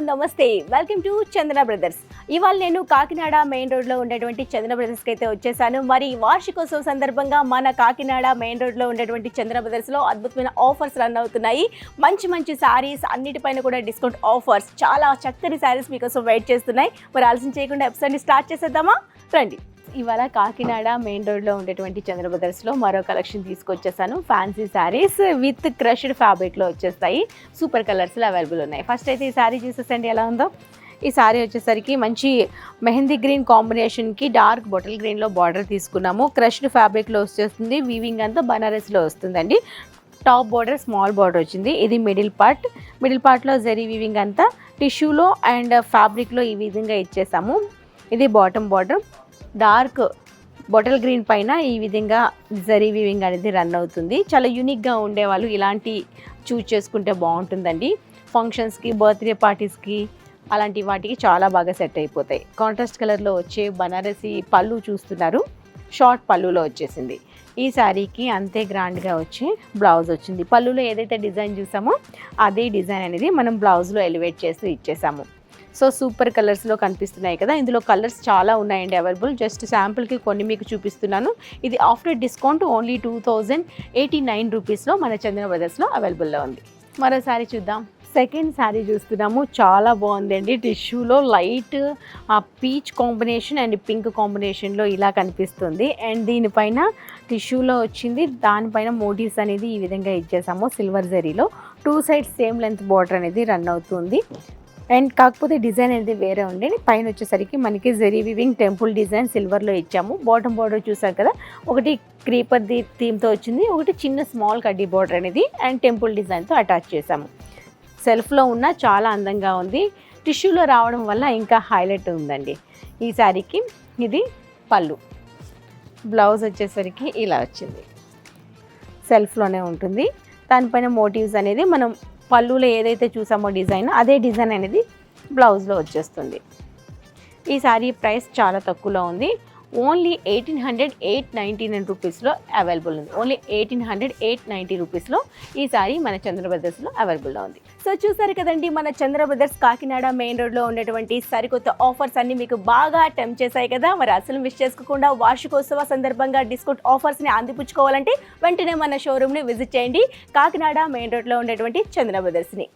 నమస్తే, welcome to Chandana brothers. ఇవాళ నేను కాకినాడ మెయిన్ రోడ్లో ఉండేటువంటి చందన బ్రదర్స్కి అయితే వచ్చేసాను. మరి వార్షికోత్సవం సందర్భంగా మన కాకినాడ మెయిన్ రోడ్లో ఉండేటువంటి చందన బ్రదర్స్లో అద్భుతమైన ఆఫర్స్ రన్ అవుతున్నాయి. మంచి మంచి శారీస్, అన్నిటిపైన కూడా డిస్కౌంట్ ఆఫర్స్, చాలా చక్కని శారీస్ మీకోసం వెయిట్ చేస్తున్నాయి. మరి ఆలస్యం చేయకుండా ఎపిసోడ్ని స్టార్ట్ చేసేద్దామా? రండి. ఇవాళ కాకినాడ మెయిన్ రోడ్లో ఉండేటువంటి చంద్ర బ్రదర్స్లో మరో కలెక్షన్ తీసుకొచ్చేసాను. ఫ్యాన్సీ శారీస్ విత్ క్రష్డ్ ఫ్యాబ్రిక్లో వచ్చేస్తాయి. సూపర్ కలర్స్లో అవైలబుల్ ఉన్నాయి. ఫస్ట్ అయితే ఈ శారీ చూసేసండి ఎలా ఉందో. ఈ శారీ వచ్చేసరికి మంచి మెహందీ గ్రీన్ కాంబినేషన్కి డార్క్ బాటిల్ గ్రీన్లో బార్డర్ తీసుకున్నాము. క్రష్డ్ ఫ్యాబ్రిక్లో వచ్చేస్తుంది. వీవింగ్ అంతా బనారస్లో వస్తుందండి. టాప్ బార్డర్ స్మాల్ బార్డర్ వచ్చింది. ఇది మిడిల్ పార్ట్లో జరీ వీవింగ్ అంతా టిష్యూలో అండ్ ఫ్యాబ్రిక్లో ఈ విధంగా ఇచ్చేసాము. ఇది bottom border dark bottle green పైన ఈ విధంగా జరీ వీవింగ్ అనేది రన్ అవుతుంది. చాలా యూనిక్గా ఉండేవాళ్ళు ఇలాంటి చూజ్ చేసుకుంటే బాగుంటుందండి. ఫంక్షన్స్కి, బర్త్డే పార్టీస్కి అలాంటి వాటికి చాలా బాగా సెట్ అయిపోతాయి. కాంట్రాస్ట్ కలర్లో వచ్చే బనారసి పళ్ళు చూస్తున్నారు. షార్ట్ పళ్ళులో వచ్చేసింది. ఈ శారీకి అంతే గ్రాండ్గా వచ్చి బ్లౌజ్ వచ్చింది. పళ్ళులో ఏదైతే డిజైన్ చూసామో అదే డిజైన్ అనేది మనం బ్లౌజ్లో ఎలివేట్ చేసి ఇచ్చేసాము. సో సూపర్ కలర్స్లో కనిపిస్తున్నాయి కదా. ఇందులో కలర్స్ చాలా ఉన్నాయండి అవైలబుల్. జస్ట్ శాంపుల్కి కొన్ని మీకు చూపిస్తున్నాను. ఇది ఆఫ్టర్ డిస్కౌంట్ ఓన్లీ 2089 రూపీస్లో మన చందన బ్రదర్స్లో అవైలబుల్లో ఉంది. మరోసారి చూద్దాం. సెకండ్ శారీ చూస్తున్నాము. చాలా బాగుందండి. టిష్యూలో light peach combination and pink కాంబినేషన్లో ఇలా కనిపిస్తుంది. అండ్ దీనిపైన టిష్యూలో వచ్చింది. దానిపైన మోటివ్స్ అనేది ఈ విధంగా ఇచ్చేసాము సిల్వర్ జరీలో. 2 సైడ్స్ సేమ్ లెంత్ బార్డర్ అనేది రన్ అవుతుంది. అండ్ కాకపోతే డిజైన్ అనేది వేరే ఉంది. పైన వచ్చేసరికి మనకి జరీ వివింగ్ టెంపుల్ డిజైన్ సిల్వర్లో ఇచ్చాము. బాటమ్ బార్డర్ చూసారు కదా, ఒకటి క్రీపర్ థీమ్తో వచ్చింది, ఒకటి చిన్న స్మాల్ కడ్డీ బార్డర్ అనేది అండ్ టెంపుల్ డిజైన్తో అటాచ్ చేసాము. సెల్ఫ్లో ఉన్న చాలా అందంగా ఉంది. టిష్యూలో రావడం వల్ల ఇంకా హైలైట్ ఉందండి. ఈ శారీకి ఇది పళ్ళు. బ్లౌజ్ వచ్చేసరికి ఇలా వచ్చింది. సెల్ఫ్లోనే ఉంటుంది. దానిపైన మోటివ్స్ అనేది మనం పళ్ళులో ఏదైతే చూసామో డిజైన్, అదే డిజైన్ అనేది బ్లౌజ్లో వచ్చేస్తుంది. ఈ శారీ ప్రైస్ చాలా తక్కువలో ఉంది. ఓన్లీ 1899 రూపీస్లో అవైలబుల్ ఉంది. ఓన్లీ 1890 రూపీస్లో ఈ శారీ మన చంద్ర బ్రదర్స్లో అవైలబుల్లో ఉంది. సో చూసారు కదండి, మన చంద్ర బ్రదర్స్ కాకినాడ మెయిన్ రోడ్లో ఉన్నటువంటి సరికొత్త ఆఫర్స్ అన్ని మీకు బాగా టెంప్ట్ చేశాయి కదా. మరి అసలు మిస్ చేసుకోకుండా వార్షికోత్సవ సందర్భంగా డిస్కౌంట్ ఆఫర్స్ని అందిపుచ్చుకోవాలంటే వెంటనే మన షోరూమ్ని విజిట్ చేయండి. కాకినాడ మెయిన్ రోడ్లో ఉండేటువంటి చంద్ర బ్రదర్స్ని.